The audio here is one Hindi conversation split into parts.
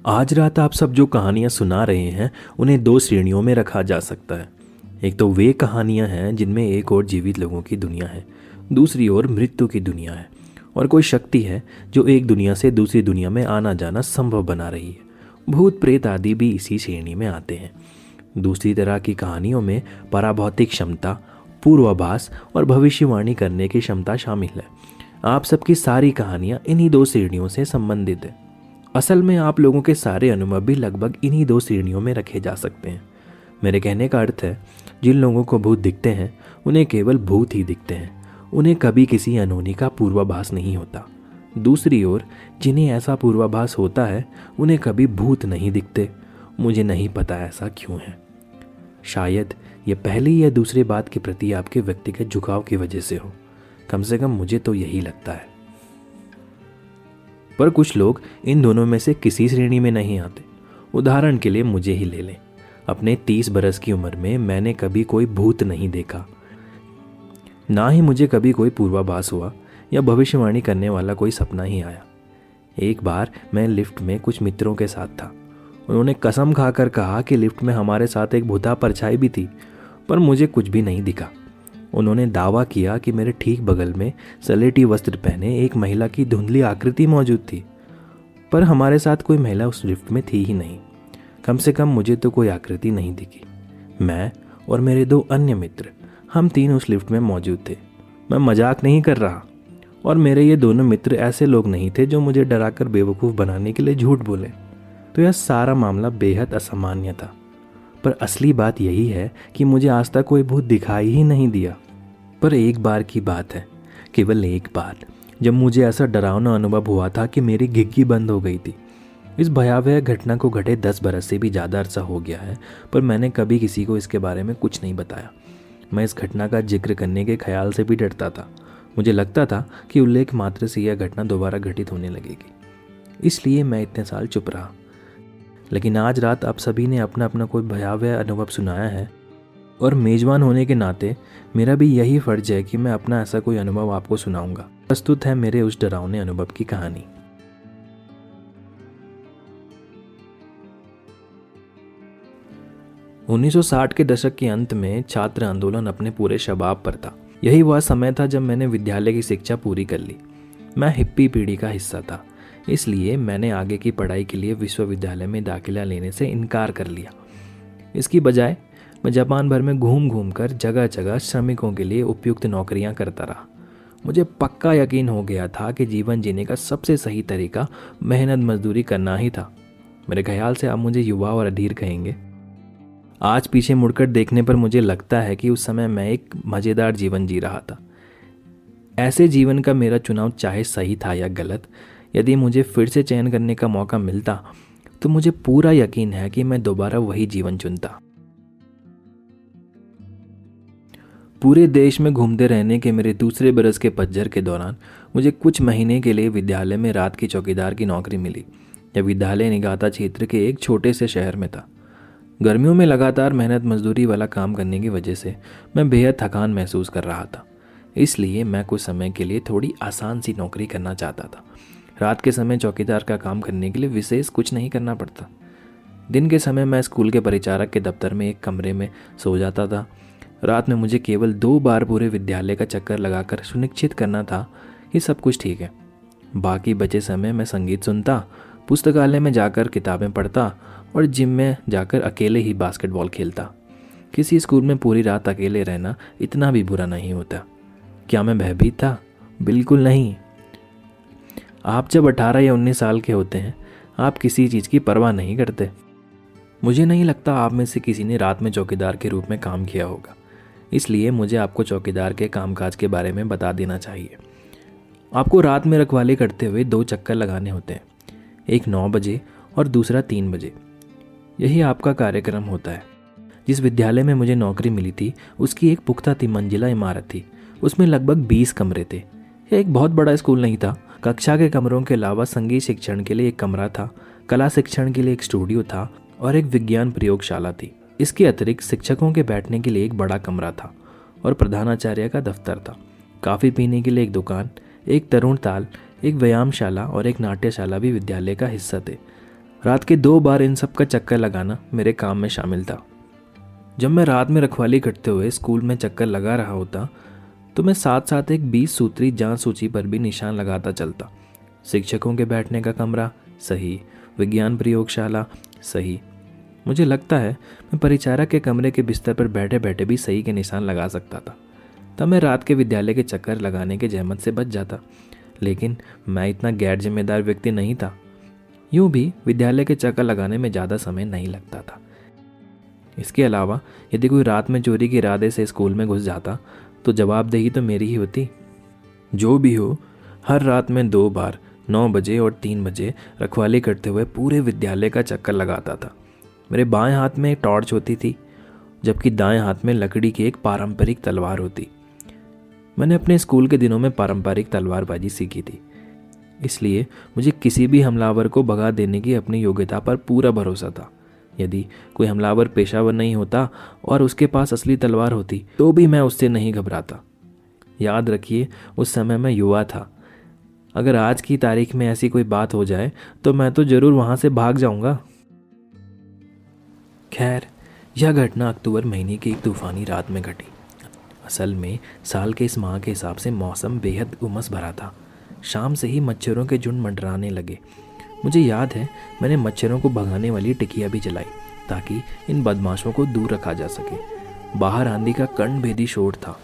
आज रात आप सब जो कहानियाँ सुना रहे हैं उन्हें दो श्रेणियों में रखा जा सकता है। एक तो वे कहानियाँ हैं जिनमें एक और जीवित लोगों की दुनिया है, दूसरी ओर मृत्यु की दुनिया है और कोई शक्ति है जो एक दुनिया से दूसरी दुनिया में आना जाना संभव बना रही है। भूत प्रेत आदि भी इसी श्रेणी में आते हैं। दूसरी तरह की कहानियों में पराभौतिक क्षमता, पूर्वाभास और भविष्यवाणी करने की क्षमता शामिल है। आप सबकी सारी कहानियाँ इन्हीं दो श्रेणियों से संबंधित है। असल में आप लोगों के सारे अनुभव भी लगभग इन्हीं दो श्रेणियों में रखे जा सकते हैं। मेरे कहने का अर्थ है, जिन लोगों को भूत दिखते हैं उन्हें केवल भूत ही दिखते हैं, उन्हें कभी किसी अनहोनी का पूर्वाभास नहीं होता। दूसरी ओर जिन्हें ऐसा पूर्वाभास होता है उन्हें कभी भूत नहीं दिखते। मुझे नहीं पता ऐसा क्यों है। शायद यह पहली या दूसरी बात के प्रति आपके व्यक्तिगत झुकाव की वजह से हो। कम से कम मुझे तो यही लगता है। पर कुछ लोग इन दोनों में से किसी श्रेणी में नहीं आते। उदाहरण के लिए मुझे ही ले लें। अपने 30 बरस की उम्र में मैंने कभी कोई भूत नहीं देखा, ना ही मुझे कभी कोई पूर्वाभास हुआ या भविष्यवाणी करने वाला कोई सपना ही आया। एक बार मैं लिफ्ट में कुछ मित्रों के साथ था। उन्होंने कसम खाकर कहा कि लिफ्ट में हमारे साथ एक भूता परछाई भी थी, पर मुझे कुछ भी नहीं दिखा। उन्होंने दावा किया कि मेरे ठीक बगल में सलेटी वस्त्र पहने एक महिला की धुंधली आकृति मौजूद थी, पर हमारे साथ कोई महिला उस लिफ्ट में थी ही नहीं। कम से कम मुझे तो कोई आकृति नहीं दिखी। मैं और मेरे 2 अन्य मित्र, हम 3 उस लिफ्ट में मौजूद थे। मैं मजाक नहीं कर रहा। और मेरे ये दोनों मित्र ऐसे लोग नहीं थे जो मुझे डराकर बेवकूफ़ बनाने के लिए झूठ बोले। तो यह सारा मामला बेहद असामान्य था। पर असली बात यही है कि मुझे आज तक कोई भूत दिखाई ही नहीं दिया। पर एक बार की बात है, केवल एक बार, जब मुझे ऐसा डरावना अनुभव हुआ था कि मेरी घिग्गी बंद हो गई थी। इस भयावह घटना को घटे 10 बरस से भी ज़्यादा अरसा हो गया है, पर मैंने कभी किसी को इसके बारे में कुछ नहीं बताया। मैं इस घटना का जिक्र करने के ख्याल से भी डरता था। मुझे लगता था कि उल्लेख मात्र से यह घटना दोबारा घटित होने लगेगी, इसलिए मैं इतने साल चुप रहा। लेकिन आज रात आप सभी ने अपना अपना कोई भयावह अनुभव सुनाया है, और मेजबान होने के नाते मेरा भी यही फर्ज है कि मैं अपना ऐसा कोई अनुभव आपको सुनाऊंगा। प्रस्तुत है मेरे उस डरावने अनुभव की कहानी। उन्नीस 1960 के दशक के अंत में छात्र आंदोलन अपने पूरे शबाब पर था। यही वह समय था जब मैंने विद्यालय की शिक्षा पूरी कर ली। मैं हिप्पी पीढ़ी का हिस्सा था, इसलिए मैंने आगे की पढ़ाई के लिए विश्वविद्यालय में दाखिला लेने से इनकार कर लिया। इसकी बजाय मैं जापान भर में घूम घूम कर जगह जगह श्रमिकों के लिए उपयुक्त नौकरियां करता रहा। मुझे पक्का यकीन हो गया था कि जीवन जीने का सबसे सही तरीका मेहनत मजदूरी करना ही था। मेरे ख्याल से आप मुझे युवा और अधीर कहेंगे। आज पीछे मुड़कर देखने पर मुझे लगता है कि उस समय मैं एक मज़ेदार जीवन जी रहा था। ऐसे जीवन का मेरा चुनाव चाहे सही था या गलत, यदि मुझे फिर से चयन करने का मौका मिलता तो मुझे पूरा यकीन है कि मैं दोबारा वही जीवन चुनता। पूरे देश में घूमते रहने के मेरे दूसरे बरस के पतझड़ के दौरान मुझे कुछ महीने के लिए विद्यालय में रात की चौकीदार की नौकरी मिली। यह विद्यालय निगाता क्षेत्र के एक छोटे से शहर में था। गर्मियों में लगातार मेहनत मजदूरी वाला काम करने की वजह से मैं बेहद थकान महसूस कर रहा था, इसलिए मैं कुछ समय के लिए थोड़ी आसान सी नौकरी करना चाहता था। रात के समय चौकीदार का काम करने के लिए विशेष कुछ नहीं करना पड़ता। दिन के समय मैं स्कूल के परिचारक के दफ्तर में एक कमरे में सो जाता था। रात में मुझे केवल 2 बार पूरे विद्यालय का चक्कर लगाकर सुनिश्चित करना था कि सब कुछ ठीक है। बाकी बचे समय मैं संगीत सुनता, पुस्तकालय में जाकर किताबें पढ़ता और जिम में जाकर अकेले ही बास्केटबॉल खेलता। किसी स्कूल में पूरी रात अकेले रहना इतना भी बुरा नहीं होता। क्या मैं भयभीत था? बिल्कुल नहीं। आप जब 18 या 19 साल के होते हैं, आप किसी चीज़ की परवाह नहीं करते। मुझे नहीं लगता आप में से किसी ने रात में चौकीदार के रूप में काम किया होगा, इसलिए मुझे आपको चौकीदार के कामकाज के बारे में बता देना चाहिए। आपको रात में रखवाली करते हुए 2 चक्कर लगाने होते हैं, एक 9 बजे और दूसरा 3 बजे। यही आपका कार्यक्रम होता है। जिस विद्यालय में मुझे नौकरी मिली थी उसकी एक पुख्ता 3 मंजिला इमारत थी। उसमें लगभग 20 कमरे थे। यह एक बहुत बड़ा स्कूल नहीं था। कक्षा के कमरों के अलावा संगीत शिक्षण के लिए एक कमरा था, कला शिक्षण के लिए एक स्टूडियो था और एक विज्ञान प्रयोगशाला थी। इसके अतिरिक्त शिक्षकों के बैठने के लिए एक बड़ा कमरा था और प्रधानाचार्य का दफ्तर था। कॉफ़ी पीने के लिए एक दुकान, एक तरुण ताल, एक व्यायामशाला और एक नाट्यशाला भी विद्यालय का हिस्सा थे। रात के 2 बार इन सब का चक्कर लगाना मेरे काम में शामिल था। जब मैं रात में रखवाली करते हुए स्कूल में चक्कर लगा रहा होता तो मैं साथ साथ एक 20 सूत्री जांच सूची पर भी निशान लगाता चलता। शिक्षकों के बैठने का कमरा सही, विज्ञान प्रयोगशाला सही। मुझे लगता है मैं परिचारक के कमरे के बिस्तर पर बैठे बैठे भी सही के निशान लगा सकता था। तब मैं रात के विद्यालय के चक्कर लगाने के जहमत से बच जाता। लेकिन मैं इतना गैर जिम्मेदार व्यक्ति नहीं था। यूँ भी विद्यालय के चक्कर लगाने में ज़्यादा समय नहीं लगता था। इसके अलावा यदि कोई रात में चोरी के इरादे से स्कूल में घुस जाता तो जवाबदेही तो मेरी ही होती। जो भी हो, हर रात में 2 बार 9 बजे और 3 बजे रखवाली करते हुए पूरे विद्यालय का चक्कर लगाता था। मेरे बाएं हाथ में एक टॉर्च होती थी, जबकि दाएं हाथ में लकड़ी की एक पारंपरिक तलवार होती। मैंने अपने स्कूल के दिनों में पारंपरिक तलवारबाजी सीखी थी, इसलिए मुझे किसी भी हमलावर को भगा देने की अपनी योग्यता पर पूरा भरोसा था। यदि कोई हमलावर पेशावर नहीं होता और उसके पास असली तलवार होती तो भी मैं उससे नहीं घबराता। याद रखिए, उस समय मैं युवा था। अगर आज की तारीख में ऐसी कोई बात हो जाए तो मैं तो ज़रूर वहाँ से भाग जाऊँगा। खैर, यह घटना अक्टूबर महीने की एक तूफ़ानी रात में घटी। असल में साल के इस माह के हिसाब से मौसम बेहद उमस भरा था। शाम से ही मच्छरों के झुंड मंडराने लगे। मुझे याद है मैंने मच्छरों को भगाने वाली टिकिया भी जलाई ताकि इन बदमाशों को दूर रखा जा सके। बाहर आंधी का कर्णभेदी शोर था।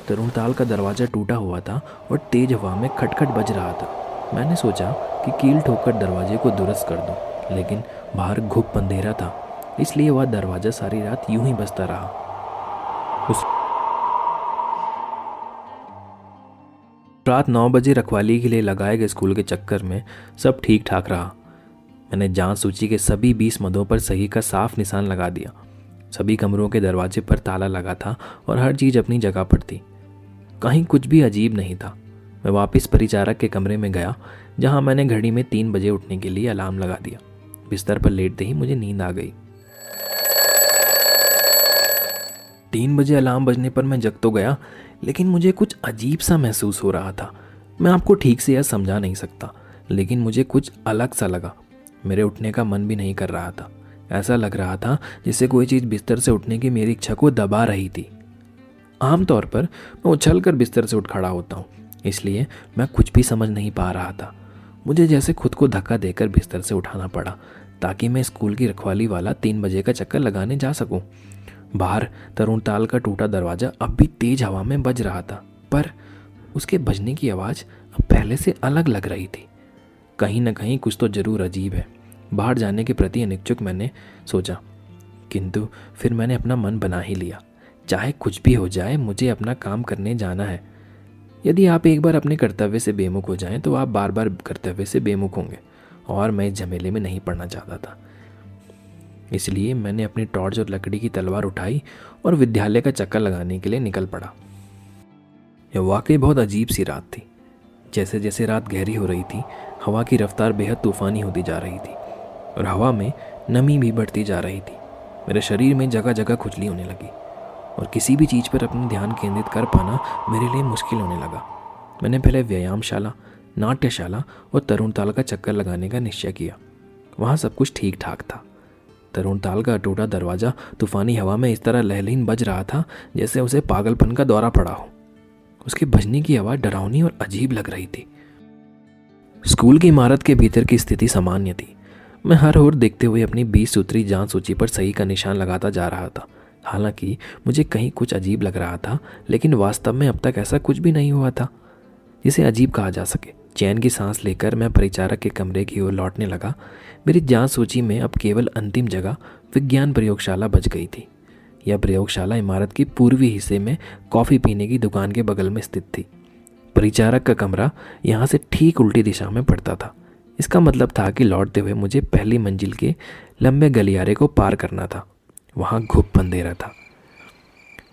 तरुणताल का दरवाज़ा टूटा हुआ था और तेज हवा में खटखट बज रहा था। मैंने सोचा कि कील ठोकर दरवाजे को दुरुस्त कर दूं, लेकिन बाहर घुप अंधेरा था, इसलिए वह दरवाज़ा सारी रात यूं ही बजता रहा। उस रात 9 बजे रखवाली के लिए लगाए गए स्कूल के चक्कर में सब ठीक ठाक रहा। मैंने जांच सूची के सभी 20 मदों पर सही का साफ निशान लगा दिया। सभी कमरों के दरवाजे पर ताला लगा था और हर चीज़ अपनी जगह पर थी। कहीं कुछ भी अजीब नहीं था। मैं वापस परिचारक के कमरे में गया, जहां मैंने घड़ी में 3 बजे उठने के लिए अलार्म लगा दिया। बिस्तर पर लेटते ही मुझे नींद आ गई। 3 बजे अलार्म बजने पर मैं जग तो गया, लेकिन मुझे कुछ अजीब सा महसूस हो रहा था। मैं आपको ठीक से यह समझा नहीं सकता, लेकिन मुझे कुछ अलग सा लगा। मेरे उठने का मन भी नहीं कर रहा था। ऐसा लग रहा था जैसे कोई चीज़ बिस्तर से उठने की मेरी इच्छा को दबा रही थी। आमतौर पर मैं उछलकर बिस्तर से उठ खड़ा होता हूँ, इसलिए मैं कुछ भी समझ नहीं पा रहा था। मुझे जैसे खुद को धक्का देकर बिस्तर से उठाना पड़ा ताकि मैं स्कूल की रखवाली वाला 3 बजे का चक्कर लगाने जा सकूं। बाहर तरुणताल का टूटा दरवाज़ा अब भी तेज हवा में बज रहा था, पर उसके बजने की आवाज़ अब पहले से अलग लग रही थी। कहीं न कहीं कुछ तो ज़रूर अजीब है। बाहर जाने के प्रति अनिच्छुक मैंने सोचा, किंतु फिर मैंने अपना मन बना ही लिया। चाहे कुछ भी हो जाए, मुझे अपना काम करने जाना है। यदि आप एक बार अपने कर्तव्य से बेमुख हो जाएं, तो आप बार बार कर्तव्य से बेमुख होंगे, और मैं इस झमेले में नहीं पड़ना चाहता था। इसलिए मैंने अपनी टॉर्च और लकड़ी की तलवार उठाई और विद्यालय का चक्कर लगाने के लिए निकल पड़ा। यह वाकई बहुत अजीब सी रात थी। जैसे जैसे रात गहरी हो रही थी, हवा की रफ्तार बेहद तूफ़ानी होती जा रही थी और हवा में नमी भी बढ़ती जा रही थी। मेरे शरीर में जगह जगह खुजली होने लगी और किसी भी चीज़ पर अपना ध्यान केंद्रित कर पाना मेरे लिए मुश्किल होने लगा। मैंने पहले व्यायामशाला, नाट्यशाला और तरुणताल का चक्कर लगाने का निश्चय किया। वहाँ सब कुछ ठीक ठाक था। तरुणताल का टूटा दरवाज़ा तूफ़ानी हवा में इस तरह लहलीन बज रहा था जैसे उसे पागलपन का दौरा पड़ा हो। उसके बजने की आवाज़ डरावनी और अजीब लग रही थी। स्कूल की इमारत के भीतर की स्थिति सामान्य थी। मैं हर ओर देखते हुए अपनी 20 सूत्री जांच सूची पर सही का निशान लगाता जा रहा था। हालांकि मुझे कहीं कुछ अजीब लग रहा था, लेकिन वास्तव में अब तक ऐसा कुछ भी नहीं हुआ था जिसे अजीब कहा जा सके। चैन की सांस लेकर मैं परिचारक के कमरे की ओर लौटने लगा। मेरी जांच सूची में अब केवल अंतिम जगह विज्ञान प्रयोगशाला बच गई थी। यह प्रयोगशाला इमारत की पूर्वी हिस्से में कॉफ़ी पीने की दुकान के बगल में स्थित थी। परिचारक का कमरा यहाँ से ठीक उल्टी दिशा में पड़ता था। इसका मतलब था कि लौटते हुए मुझे पहली मंजिल के लंबे गलियारे को पार करना था। वहाँ घुप अंधेरा था।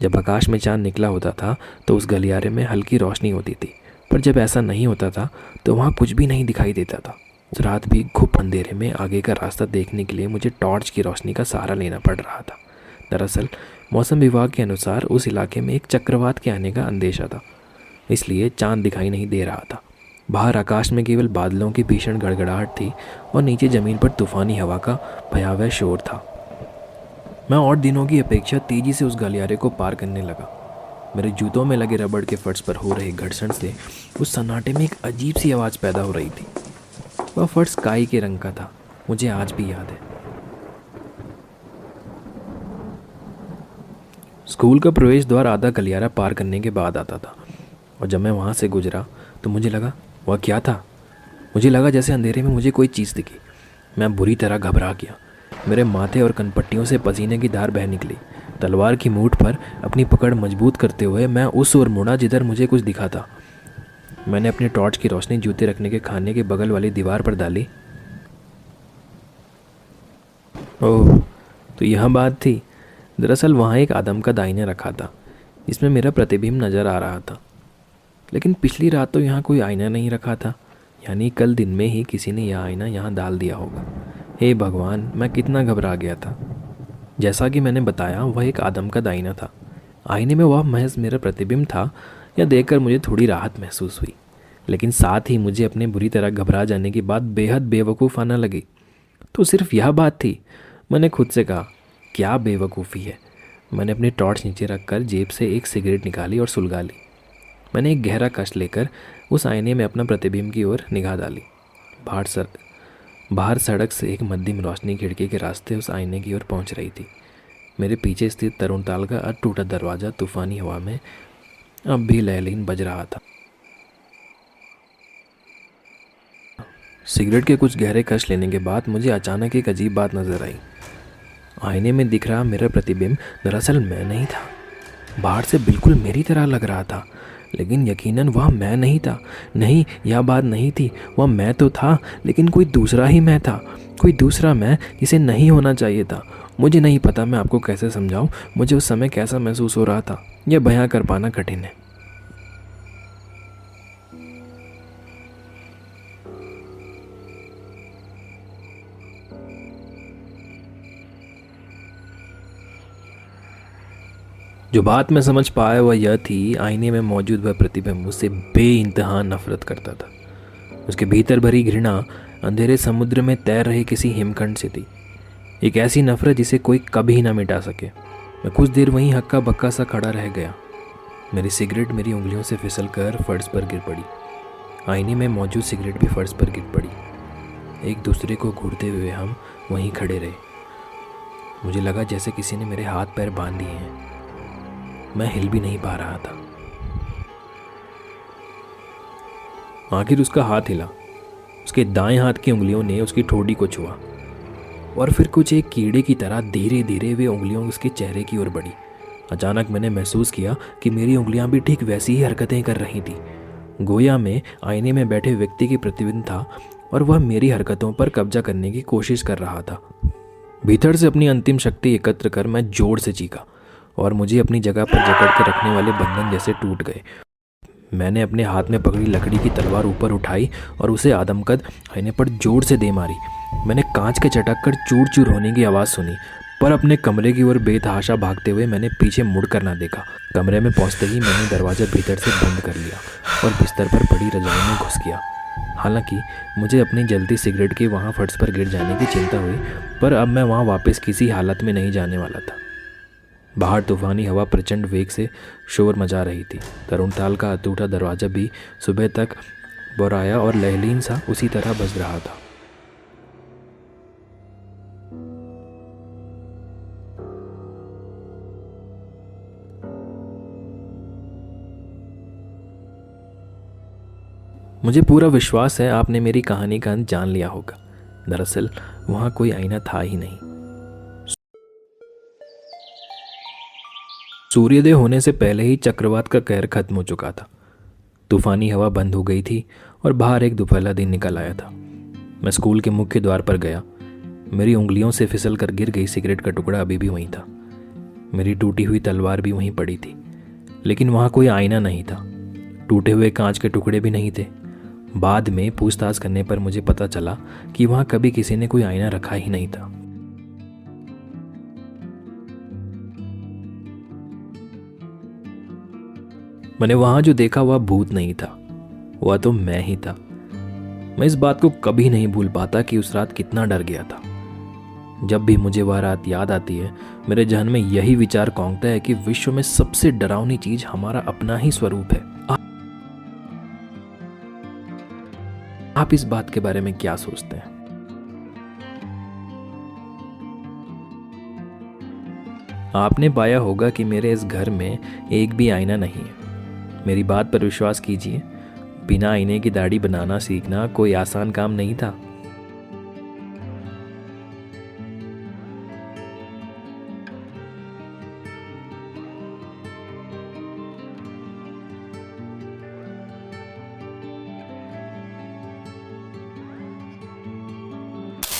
जब आकाश में चांद निकला होता था तो उस गलियारे में हल्की रोशनी होती थी, पर जब ऐसा नहीं होता था तो वहाँ कुछ भी नहीं दिखाई देता था। उस रात भी घुप अंधेरे में आगे का रास्ता देखने के लिए मुझे टॉर्च की रोशनी का सहारा लेना पड़ रहा था। दरअसल मौसम विभाग के अनुसार उस इलाके में एक चक्रवात के आने का अंदेशा था, इसलिए चांद दिखाई नहीं दे रहा था। बाहर आकाश में केवल बादलों की भीषण गड़गड़ाहट थी और नीचे ज़मीन पर तूफानी हवा का भयावह शोर था। मैं और दिनों की अपेक्षा तेज़ी से उस गलियारे को पार करने लगा। मेरे जूतों में लगे रबड़ के फर्श पर हो रहे घर्षण से उस सन्नाटे में एक अजीब सी आवाज़ पैदा हो रही थी। वह फर्श काई के रंग का था, मुझे आज भी याद है। स्कूल का प्रवेश द्वार आधा गलियारा पार करने के बाद आता था, और जब मैं वहाँ से गुजरा तो मुझे लगा वह क्या था। मुझे लगा जैसे अंधेरे में मुझे कोई चीज़ दिखी। मैं बुरी तरह घबरा गया। मेरे माथे और कनपट्टियों से पसीने की धार बह निकली। तलवार की मूठ पर अपनी पकड़ मजबूत करते हुए मैं उस ओर मुड़ा जिधर मुझे कुछ दिखा था। मैंने अपनी टॉर्च की रोशनी जूते रखने के खाने के बगल वाली दीवार पर डाली। ओह, तो यह बात थी। दरअसल वहाँ एक आदम का आईना रखा था जिसमें मेरा प्रतिबिंब नज़र आ रहा था। लेकिन पिछली रात तो यहाँ कोई आईना नहीं रखा था, यानी कल दिन में ही किसी ने यह आईना यहाँ डाल दिया होगा। हे भगवान, मैं कितना घबरा गया था। जैसा कि मैंने बताया, वह एक आदम का आईना था। आईने में वह महज मेरा प्रतिबिंब था, यह देखकर मुझे थोड़ी राहत महसूस हुई, लेकिन साथ ही मुझे अपने बुरी तरह घबरा जाने की बात बेहद बेवकूफ़ाना लगी। तो सिर्फ यह बात थी, मैंने खुद से कहा, क्या बेवकूफ़ी है। मैंने अपनी टॉर्च नीचे रखकर जेब से एक सिगरेट निकाली और सुलगा ली। मैंने एक गहरा कष्ट लेकर उस आईने में अपना प्रतिबिंब की ओर निगाह डाली। बाहर सड़क से एक मध्यम रोशनी खिड़की के रास्ते उस आईने की ओर पहुंच रही थी। मेरे पीछे स्थित तरुणताल का टूटा दरवाज़ा तूफानी हवा में अब भी लयलीन बज रहा था। सिगरेट के कुछ गहरे कश लेने के बाद मुझे अचानक एक अजीब बात नज़र आई। आईने में दिख रहा मेरा प्रतिबिंब दरअसल मैं नहीं था। बाहर से बिल्कुल मेरी तरह लग रहा था, लेकिन यकीनन वह मैं नहीं था। नहीं, यह बात नहीं थी। वह मैं तो था, लेकिन कोई दूसरा ही मैं था। कोई दूसरा मैं जिसे नहीं होना चाहिए था। मुझे नहीं पता मैं आपको कैसे समझाऊं मुझे उस समय कैसा महसूस हो रहा था। यह बयां कर पाना कठिन है। जो बात मैं समझ पाया वह यह थी, आईने में मौजूद वह प्रतिबिंब मुझसे बेइंतहा नफरत करता था। उसके भीतर भरी घृणा अंधेरे समुद्र में तैर रहे किसी हिमखंड से थी। एक ऐसी नफरत जिसे कोई कभी ना मिटा सके। मैं कुछ देर वहीं हक्का बक्का सा खड़ा रह गया। मेरी सिगरेट मेरी उंगलियों से फिसल कर फर्श पर गिर पड़ी। आईने में मौजूद सिगरेट भी फर्श पर गिर पड़ी। एक दूसरे को घूरते हुए हम वहीं खड़े रहे। मुझे लगा जैसे किसी ने मेरे हाथ पैर बांध दिए हैं। मैं हिल भी नहीं पा रहा था। आखिर उसका हाथ हिला। उसके दाएं हाथ की उंगलियों ने उसकी ठोड़ी को छुआ, और फिर कुछ एक कीड़े की तरह धीरे धीरे वे उंगलियों उसके चेहरे की ओर बढ़ी। अचानक मैंने महसूस किया कि मेरी उंगलियां भी ठीक वैसी ही हरकतें कर रही थी। गोया में आईने में बैठे व्यक्ति की प्रतिबिंब था, और वह मेरी हरकतों पर कब्जा करने की कोशिश कर रहा था। भीतर से अपनी अंतिम शक्ति एकत्र कर मैं जोर से चीखा, और मुझे अपनी जगह पर जकड़ के रखने वाले बंधन जैसे टूट गए। मैंने अपने हाथ में पकड़ी लकड़ी की तलवार ऊपर उठाई और उसे आदमकद आईने पर जोर से दे मारी। मैंने कांच के चटक कर चूर चूर होने की आवाज़ सुनी, पर अपने कमरे की ओर बेतहाशा भागते हुए मैंने पीछे मुड़कर ना देखा। कमरे में पहुंचते ही मैंने दरवाज़ा भीतर से बंद कर लिया और बिस्तर पर पड़ी रजाई में घुस गया। हालांकि मुझे अपनी जलती सिगरेट के वहाँ फर्श पर गिर जाने की चिंता हुई, पर अब मैं वहाँ वापस किसी हालत में नहीं जाने वाला था। बाहर तूफानी हवा प्रचंड वेग से शोर मचा रही थी। तरुणताल का टूटा दरवाज़ा भी सुबह तक बोराया और लहलीन सा उसी तरह बज रहा था। मुझे पूरा विश्वास है आपने मेरी कहानी का अंत जान लिया होगा। दरअसल वहाँ कोई आईना था ही नहीं। सूर्योदय होने से पहले ही चक्रवात का कहर खत्म हो चुका था। तूफानी हवा बंद हो गई थी और बाहर एक दोपहला दिन निकल आया था। मैं स्कूल के मुख्य द्वार पर गया। मेरी उंगलियों से फिसल कर गिर गई सिगरेट का टुकड़ा अभी भी वहीं था। मेरी टूटी हुई तलवार भी वहीं पड़ी थी, लेकिन वहाँ कोई आईना नहीं था। टूटे हुए कांच के टुकड़े भी नहीं थे। बाद में पूछताछ करने पर मुझे पता चला कि वहाँ कभी किसी ने कोई आईना रखा ही नहीं था। मैंने वहाँ जो देखा वह भूत नहीं था, वह तो मैं ही था। मैं इस बात को कभी नहीं भूल पाता कि उस रात कितना डर गया था। जब भी मुझे वह रात याद आती है, मेरे जहन में यही विचार कौंधता है कि विश्व में सबसे डरावनी चीज हमारा अपना ही स्वरूप है। आप इस बात के बारे में क्या सोचते हैं? आपने पाया होगा कि मेरे इस घर में एक भी आईना नहीं है। मेरी बात पर विश्वास कीजिए, बिना आईने की दाढ़ी बनाना सीखना कोई आसान काम नहीं था।